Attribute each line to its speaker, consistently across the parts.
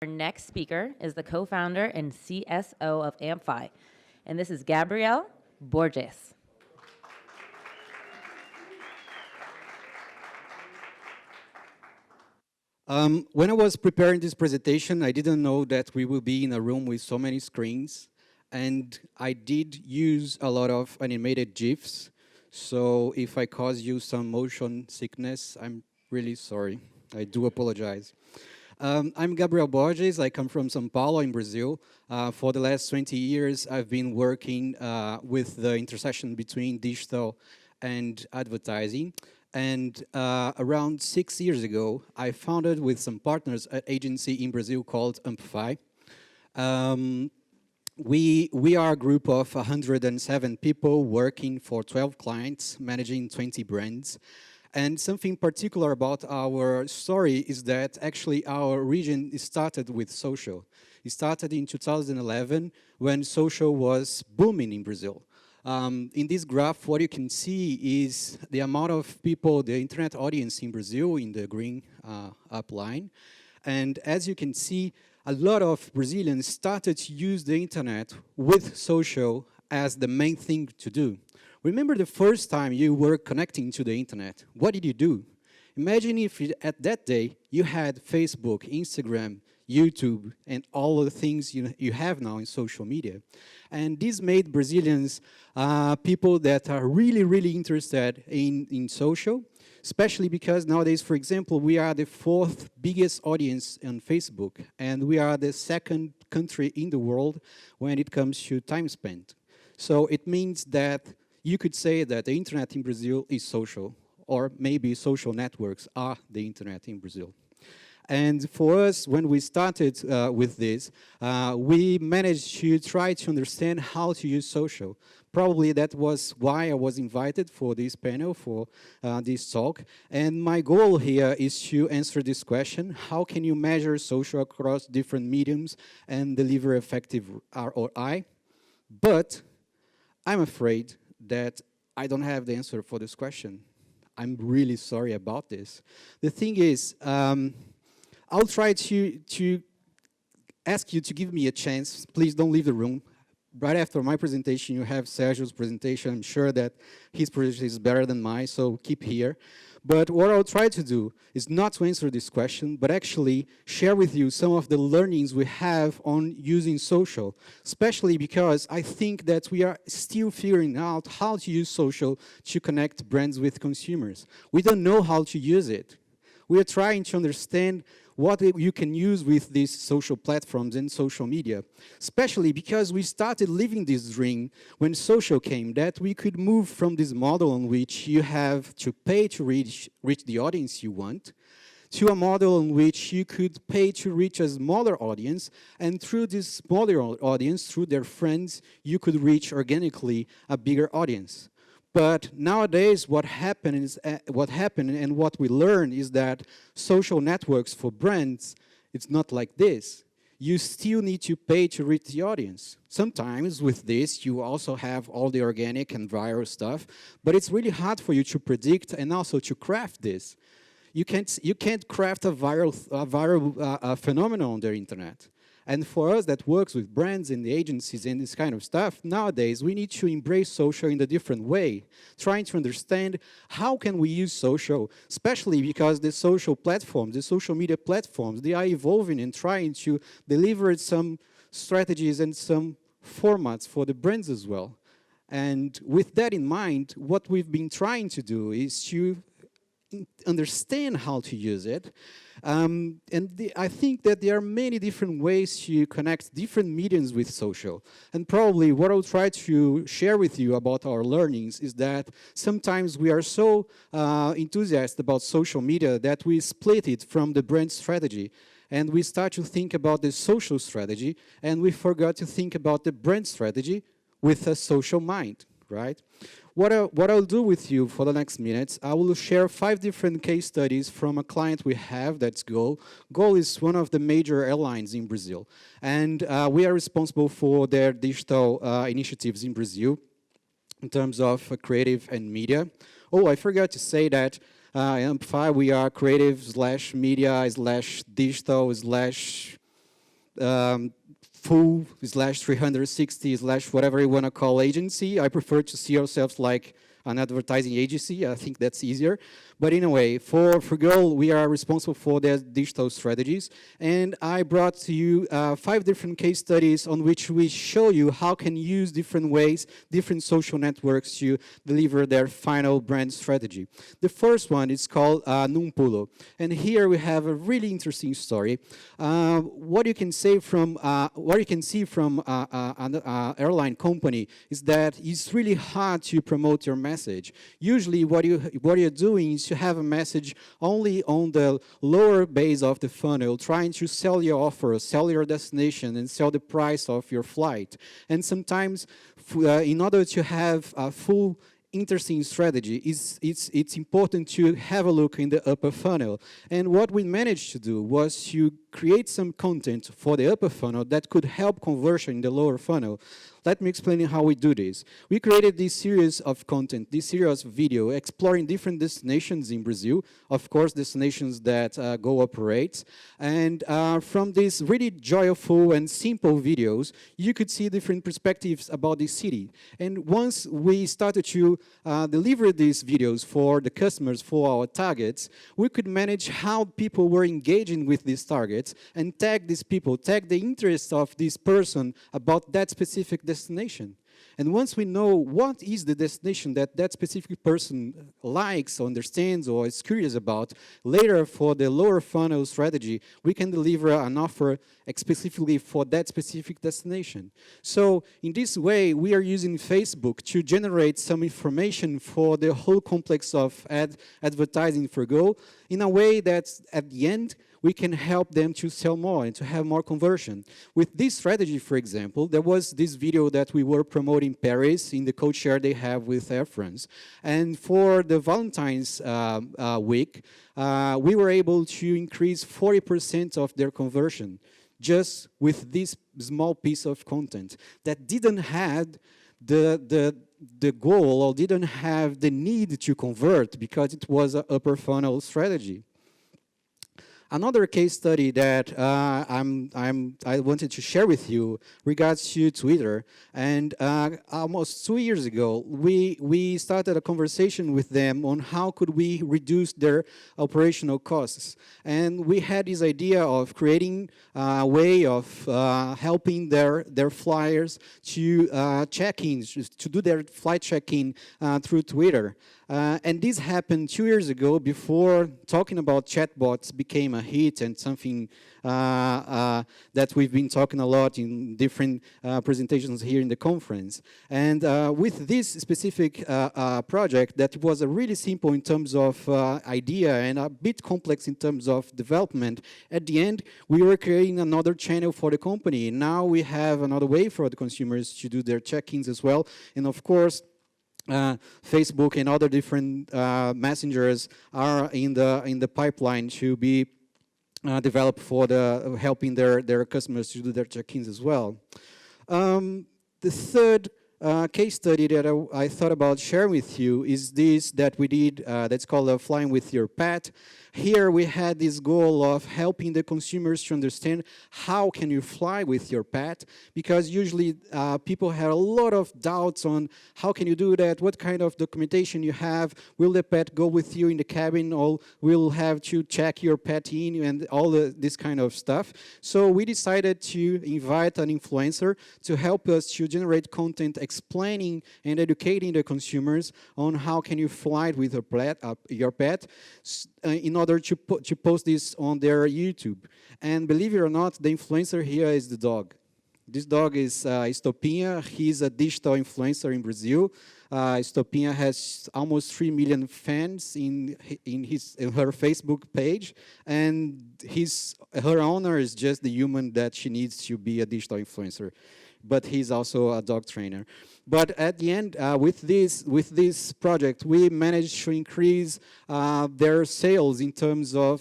Speaker 1: Our next speaker is the co-founder and CSO of Amfi, and this is Gabrielle Borges.
Speaker 2: When I was preparing this presentation, I didn't know that we will be in a room with so many screens, and I did use a lot of animated GIFs, so if I cause you some motion sickness, I'm really sorry. I do apologize. I'm Gabriel Borges. I come from São Paulo in Brazil. For the last 20 years, I've been working with the intersection between digital and advertising. And around 6 years ago, I founded with some partners an agency in Brazil called Amplify. We are a group of 107 people working for 12 clients, managing 20 brands. And something particular about our story is that actually our region started with social. It started in 2011 when social was booming in Brazil. In this graph, what you can see is the amount of people, the internet audience in Brazil in the green up line. And as you can see, a lot of Brazilians started to use the internet with social as the main thing to do. Remember the first time you were connecting to the internet, what did you do? Imagine if at that day you had Facebook, Instagram, YouTube, and all the things you have now in social media. And this made Brazilians people that are really, really interested in social, especially because nowadays, for example, we are the fourth biggest audience on Facebook, and we are the second country in the world when it comes to time spent. So it means that you could say that the internet in Brazil is social, or maybe social networks are the internet in Brazil. And for us, when we started with this, we managed to try to understand how to use social. Probably that was why I was invited for this panel, for this talk. And my goal here is to answer this question: how can you measure social across different mediums and deliver effective ROI? But I'm afraid that I don't have the answer for this question. I'm really sorry about this. The thing is, I'll try to ask you to give me a chance. Please don't leave the room. Right after my presentation, you have Sergio's presentation. I'm sure that his presentation is better than mine, so keep here. But what I'll try to do is not to answer this question, but actually share with you some of the learnings we have on using social, especially because I think that we are still figuring out how to use social to connect brands with consumers. We don't know how to use it. We are trying to understand what you can use with these social platforms and social media, especially because we started living this dream when social came, that we could move from this model in which you have to pay to reach the audience you want, to a model in which you could pay to reach a smaller audience, and through this smaller audience, through their friends, you could reach organically a bigger audience. But nowadays, what happened and what we learn is that social networks for brands, it's not like this. You still need to pay to reach the audience. Sometimes with this, you also have all the organic and viral stuff, but it's really hard for you to predict and also to craft this. You can't craft a viral phenomenon on the internet. And for us that works with brands and the agencies and this kind of stuff, nowadays we need to embrace social in a different way, trying to understand how can we use social, especially because the social platforms, the social media platforms, they are evolving and trying to deliver some strategies and some formats for the brands as well. And with that in mind, what we've been trying to do is to understand how to use it. I think that there are many different ways to connect different mediums with social. And probably what I'll try to share with you about our learnings is that sometimes we are so enthusiastic about social media that we split it from the brand strategy. And we start to think about the social strategy, and we forgot to think about the brand strategy with a social mind, right? What I'll do with you for the next minutes, I will share 5 different case studies from a client we have, that's Gol. Gol is one of the major airlines in Brazil. And we are responsible for their digital initiatives in Brazil in terms of creative and media. Oh, I forgot to say that in Amplify we are creative / media / digital / full slash 360 slash whatever you want to call agency. I prefer to see ourselves like an advertising agency. I think that's easier. But anyway, for Girl, we are responsible for their digital strategies. And I brought to you 5 different case studies on which we show you how can use different ways, different social networks to deliver their final brand strategy. The first one is called Num Pulo. And here we have a really interesting story. What you can see from an airline company is that it's really hard to promote your message. Usually what you're doing is to have a message only on the lower base of the funnel, trying to sell your offer, sell your destination, and sell the price of your flight. And sometimes, in order to have a full interesting strategy, it's important to have a look in the upper funnel. And what we managed to do was to create some content for the upper funnel that could help conversion in the lower funnel. Let me explain how we do this. We created this series of content, this series of video, exploring different destinations in Brazil, of course, destinations that Go operates. And from these really joyful and simple videos, you could see different perspectives about the city. And once we started to deliver these videos for the customers, for our targets, we could manage how people were engaging with these targets and tag these people, tag the interest of this person about that specific destination. And once we know what is the destination that that specific person likes, understands, or is curious about, later for the lower funnel strategy, we can deliver an offer specifically for that specific destination. So in this way, we are using Facebook to generate some information for the whole complex of advertising for Go in a way that at the end, we can help them to sell more and to have more conversion. With this strategy, for example, there was this video that we were promoting Paris in the code share they have with Air France. And for the Valentine's week, we were able to increase 40% of their conversion just with this small piece of content that didn't have the goal or didn't have the need to convert because it was an upper funnel strategy. Another case study that I wanted to share with you regards to Twitter. And almost 2 years ago, we started a conversation with them on how could we reduce their operational costs. And we had this idea of creating a way of helping their flyers to check-in, to do their flight check-in through Twitter. And this happened 2 years ago before talking about chatbots became a hit and something that we've been talking a lot in different presentations here in the conference. And with this specific project that was a really simple in terms of idea and a bit complex in terms of development, at the end we were creating another channel for the company. Now we have another way for the consumers to do their check-ins as well. And of course, Facebook and other different messengers are in the pipeline to be developed for helping their customers to do their check-ins as well. The third case study that I thought about sharing with you is this that we did that's called Flying with Your Pet. Here we had this goal of helping the consumers to understand how can you fly with your pet, because usually people have a lot of doubts on how can you do that, what kind of documentation you have, will the pet go with you in the cabin, or will have to check your pet in, and all this kind of stuff. So we decided to invite an influencer to help us to generate content explaining and educating the consumers on how can you fly with your pet in order to post this on their YouTube. And believe it or not, the influencer here is the dog. This dog is Estopinha. He's a digital influencer in Brazil. Estopinha has almost 3 million fans in her Facebook page, and her owner is just the human that she needs to be a digital influencer. But he's also a dog trainer. But at the end, with this project, we managed to increase their sales in terms of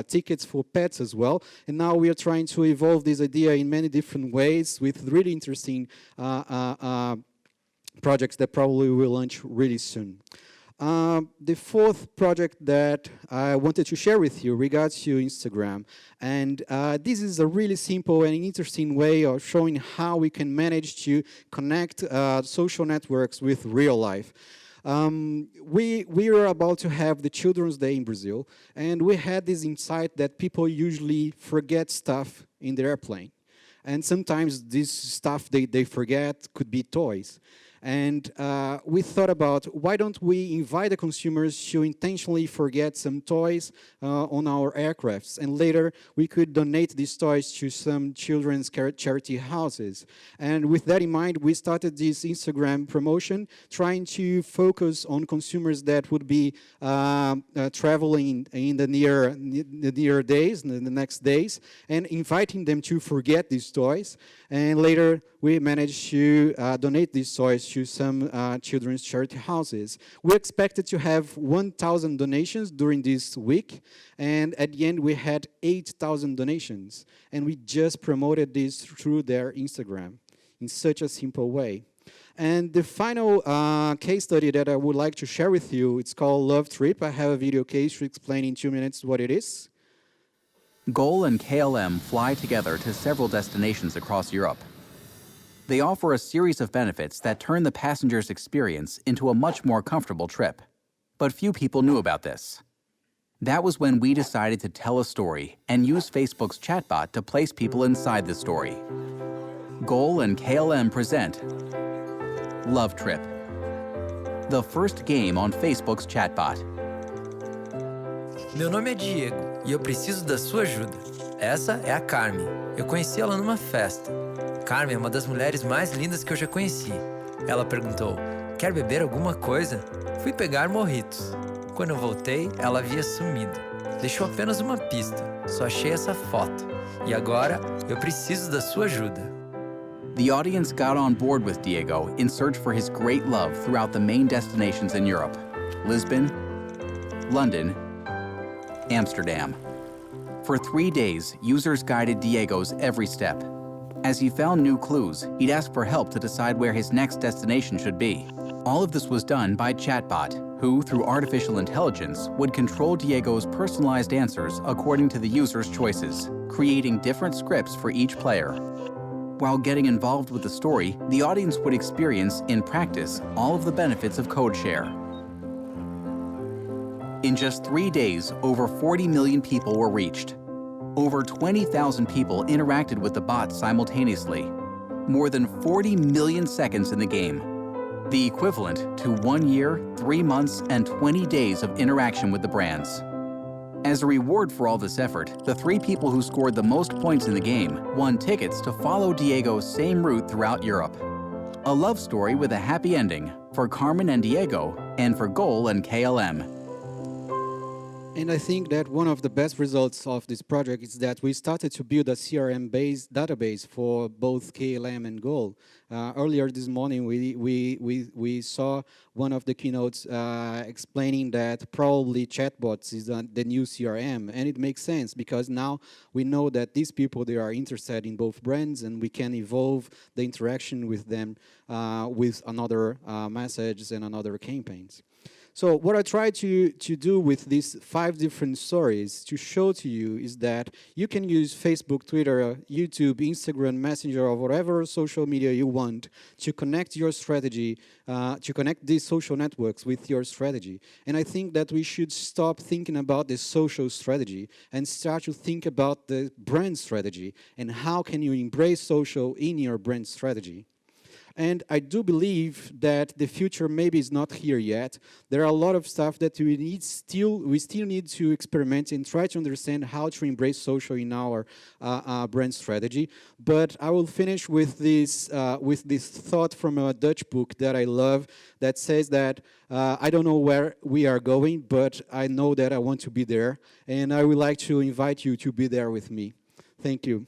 Speaker 2: tickets for pets as well. And now we are trying to evolve this idea in many different ways with really interesting projects that probably will launch really soon. The fourth project that I wanted to share with you regards to Instagram. And this is a really simple and interesting way of showing how we can manage to connect social networks with real life. We are about to have the Children's Day in Brazil, and we had this insight that people usually forget stuff in the airplane. And sometimes this stuff they forget could be toys. And we thought about, why don't we invite the consumers to intentionally forget some toys on our aircrafts, and later we could donate these toys to some children's charity houses. And with that in mind, we started this Instagram promotion, trying to focus on consumers that would be traveling in the near days, in the next days, and inviting them to forget these toys. And later, we managed to donate these toys to some children's charity houses. We expected to have 1,000 donations during this week, and at the end we had 8,000 donations. And we just promoted this through their Instagram in such a simple way. And the final case study that I would like to share with you, it's called Love Trip. I have a video case to explain in 2 minutes what it is.
Speaker 3: Goal and KLM fly together to several destinations across Europe. They offer a series of benefits that turn the passenger's experience into a much more comfortable trip. But few people knew about this. That was when we decided to tell a story and use Facebook's chatbot to place people inside the story. Goal and KLM present Love Trip, the first game on Facebook's chatbot.
Speaker 4: Meu nome é Diego e eu preciso da sua ajuda. Essa é a Carmen. Eu conheci ela numa festa. Carmen é uma das mulheres mais lindas que eu já conheci. Ela perguntou, quer beber alguma coisa? Fui pegar mojitos. Quando eu voltei, ela havia sumido. Deixou apenas uma pista. Só achei essa foto. E agora, eu preciso da sua ajuda.
Speaker 3: The audience got on board with Diego in search for his great love throughout the main destinations in Europe: Lisbon, London, Amsterdam. For 3 days, users guided Diego's every step. As he found new clues, he'd ask for help to decide where his next destination should be. All of this was done by chatbot, who, through artificial intelligence, would control Diego's personalized answers according to the user's choices, creating different scripts for each player. While getting involved with the story, the audience would experience, in practice, all of the benefits of CodeShare. In just 3 days, over 40 million people were reached. Over 20,000 people interacted with the bot simultaneously. More than 40 million seconds in the game. The equivalent to 1 year, 3 months, and 20 days of interaction with the brands. As a reward for all this effort, the 3 people who scored the most points in the game won tickets to follow Diego's same route throughout Europe. A love story with a happy ending for Carmen and Diego, and for Goal and KLM.
Speaker 2: And I think that one of the best results of this project is that we started to build a CRM-based database for both KLM and Goal. Earlier this morning, we saw one of the keynotes explaining that probably chatbots is the new CRM, and it makes sense because now we know that these people, they are interested in both brands, and we can evolve the interaction with them with another message and another campaigns. So what I try to do with these 5 different stories to show to you is that you can use Facebook, Twitter, YouTube, Instagram, Messenger, or whatever social media you want to connect your strategy, to connect these social networks with your strategy. And I think that we should stop thinking about the social strategy and start to think about the brand strategy and how can you embrace social in your brand strategy. And I do believe that the future maybe is not here yet. There are a lot of stuff that we still need to experiment and try to understand how to embrace social in our brand strategy. But I will finish with this thought from a Dutch book that I love that says that I don't know where we are going, but I know that I want to be there. And I would like to invite you to be there with me. Thank you.